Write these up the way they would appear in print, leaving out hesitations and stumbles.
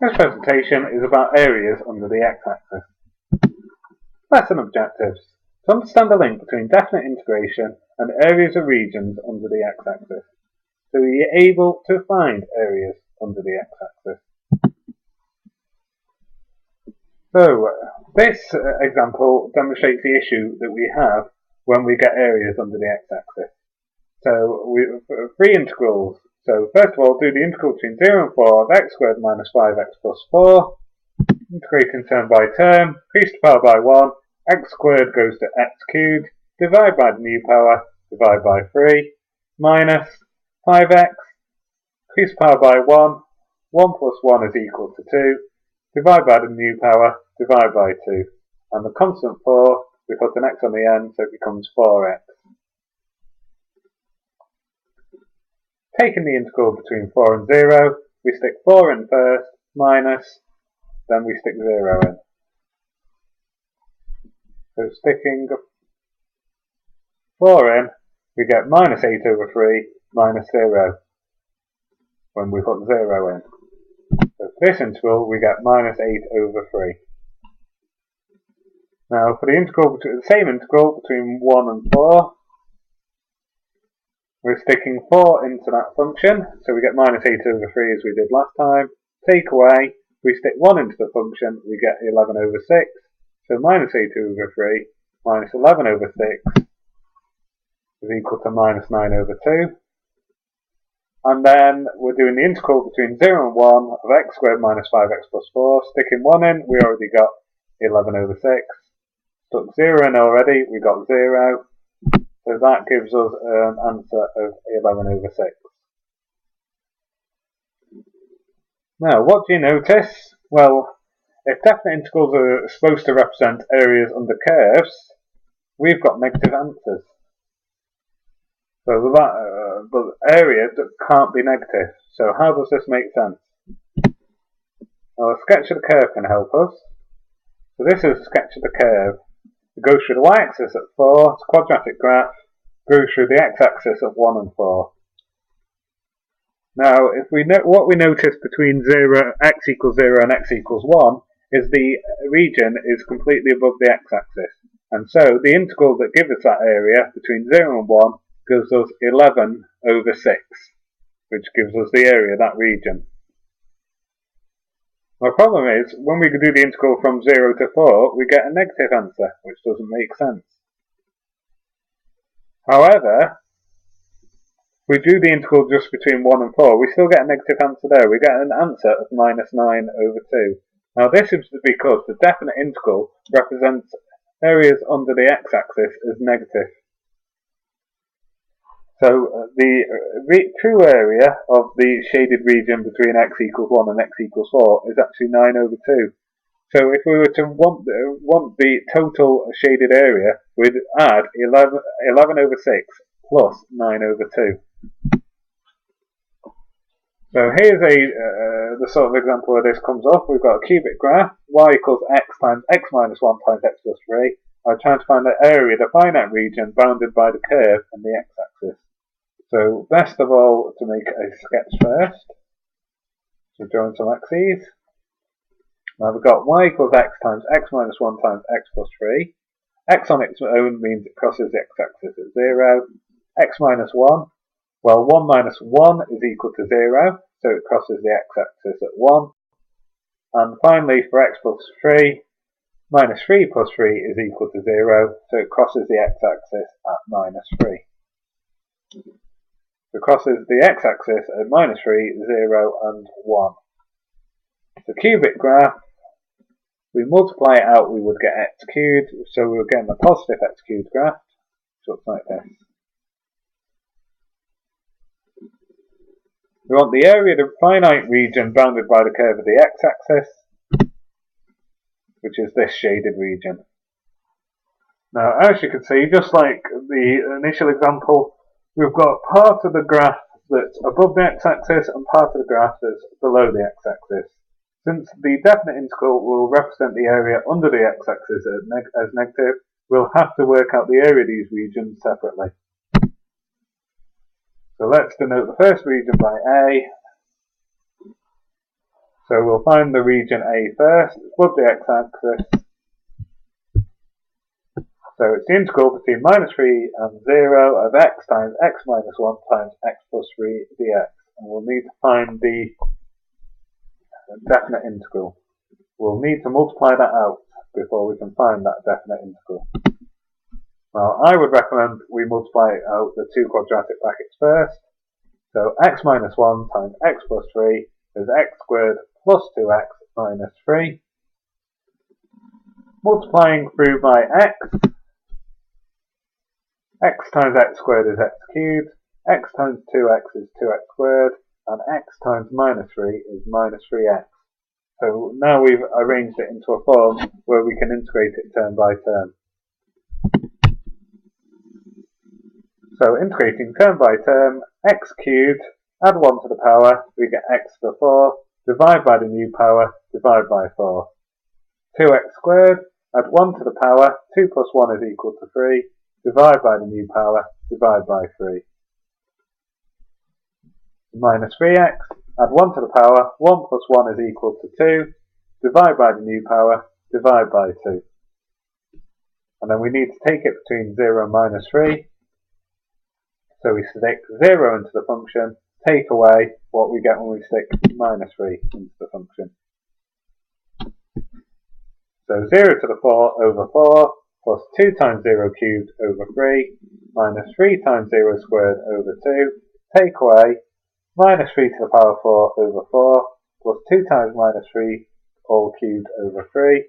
This presentation is about areas under the x-axis. Lesson objectives. To understand the link between definite integration and areas of regions under the x-axis. So you're able to find areas under the x-axis. So this example demonstrates the issue that we have when we get areas under the x-axis. So we have three integrals. So first of all, do the integral between 0 and 4 of x squared minus 5x plus 4. Integrating term by term, increase the power by 1, x squared goes to x cubed, divide by the new power, divide by 3, minus 5x, increase the power by 1, 1 plus 1 is equal to 2, divide by the new power, divide by 2. And the constant 4, we put an x on the end, so it becomes 4x. Taking the integral between 4 and 0, we stick 4 in first, minus, then we stick 0 in. So sticking 4 in, we get minus 8 over 3, minus 0, when we put 0 in. So for this integral, we get minus 8 over 3. Now for the integral, the same integral between 1 and 4, we're sticking 4 into that function, so we get minus 8 over 3 as we did last time. Take away, we stick 1 into the function, we get 11 over 6. So minus 8 over 3 minus 11 over 6 is equal to minus 9 over 2. And then we're doing the integral between 0 and 1 of x squared minus 5x plus 4. Sticking 1 in, we already got 11 over 6. Stuck 0 in already, we got 0. So that gives us an answer of 11 over 6. Now, what do you notice? Well, if definite integrals are supposed to represent areas under curves, we've got negative answers. So that but area can't be negative. So how does this make sense? Well, a sketch of the curve can help us. So this is a sketch of the curve. It goes through the y-axis at 4, it's a quadratic graph, goes through the x-axis at 1 and 4. Now, if we what we notice between x equals 0 and x equals 1 is the region is completely above the x-axis. And so the integral that gives us that area between 0 and 1 gives us 11 over 6, which gives us the area of that region. The problem is, when we do the integral from 0 to 4, we get a negative answer, which doesn't make sense. However, if we do the integral just between 1 and 4, we still get a negative answer there. We get an answer of minus 9 over 2. Now this is because the definite integral represents areas under the x-axis as negative. So the true area of the shaded region between x equals 1 and x equals 4 is actually 9 over 2. So if we were to want the total shaded area, we'd add 11 over 6 plus 9 over 2. So here's the sort of example where this comes up. We've got a cubic graph, y equals x times x minus 1 times x plus 3. I'm trying to find the area, the finite region bounded by the curve and the x-axis. So best of all to make a sketch first. So drawing some axes. Now we've got y equals x times x minus 1 times x plus 3. X on its own means it crosses the x-axis at 0. X minus 1, well 1 minus 1 is equal to 0, so it crosses the x-axis at 1. And finally for x plus 3, minus 3 plus 3 is equal to 0, so it crosses the x-axis at minus 3. So it crosses the x-axis at minus 3, 0 and 1. The cubic graph, we multiply it out, we would get x cubed, so we're getting a positive x cubed graph, which looks like this. We want the area of the finite region bounded by the curve of the x-axis, which is this shaded region. Now, as you can see, just like the initial example, we've got part of the graph that's above the x-axis and part of the graph that's below the x-axis. Since the definite integral will represent the area under the x-axis as negative, we'll have to work out the area of these regions separately. So let's denote the first region by A. So we'll find the region A first, it's above the x-axis. So it's the integral between minus 3 and 0 of x times x minus 1 times x plus 3 dx. And we'll need to find the definite integral. We'll need to multiply that out before we can find that definite integral. Now I would recommend we multiply out the two quadratic brackets first. So x minus 1 times x plus 3 is x squared plus 2x minus 3. Multiplying through by x times x squared is x cubed, x times 2x is 2x squared, and x times minus 3 is minus 3x. So now we've arranged it into a form where we can integrate it term by term. So integrating term by term, x cubed, add 1 to the power, we get x to the 4, divide by the new power, divide by 4. 2x squared, add 1 to the power, 2 plus 1 is equal to 3, divide by the new power, divide by 3. Minus 3x, add 1 to the power, 1 plus 1 is equal to 2, divide by the new power, divide by 2. And then we need to take it between 0 and minus 3. So we stick 0 into the function, take away what we get when we stick minus 3 into the function. So 0 to the 4 over 4, plus 2 times 0 cubed over 3, minus 3 times 0 squared over 2, take away minus 3 to the power 4 over 4, plus 2 times minus 3 all cubed over 3,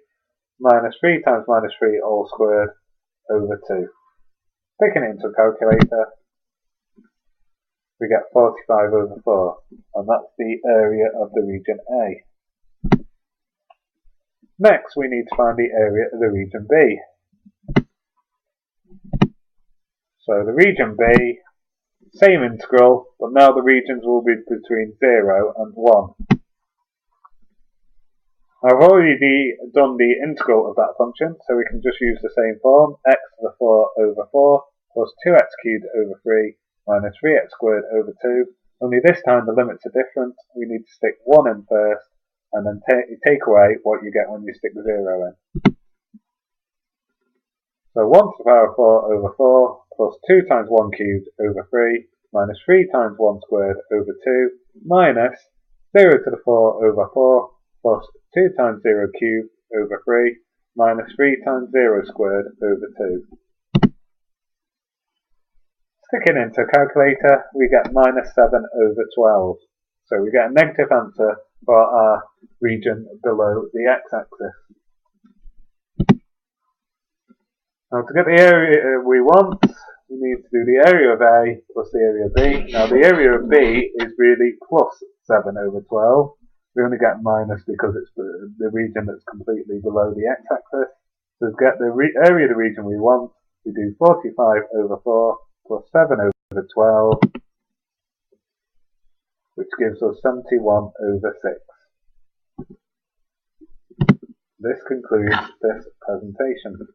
minus 3 times minus 3 all squared over 2. Sticking it into a calculator, we get 45 over 4, and that's the area of the region A. Next, we need to find the area of the region B. So the region B, same integral, but now the regions will be between 0 and 1. I've already done the integral of that function, so we can just use the same form, x to the 4 over 4, plus 2x cubed over 3, minus 3x squared over 2, only this time the limits are different. We need to stick 1 in first, and then take away what you get when you stick 0 in. So 1 to the power of 4 over 4, plus 2 times 1 cubed over 3, minus 3 times 1 squared over 2, minus 0 to the 4 over 4, plus 2 times 0 cubed over 3, minus 3 times 0 squared over 2. Sticking into a calculator, we get minus 7 over 12. So we get a negative answer for our region below the x-axis. Now to get the area we want, we need to do the area of A plus the area of B. Now the area of B is really plus 7 over 12. We only get minus because it's the region that's completely below the x-axis. So to get the area of the region we want, we do 45 over 4 plus 7 over 12, which gives us 71 over 6. This concludes this presentation.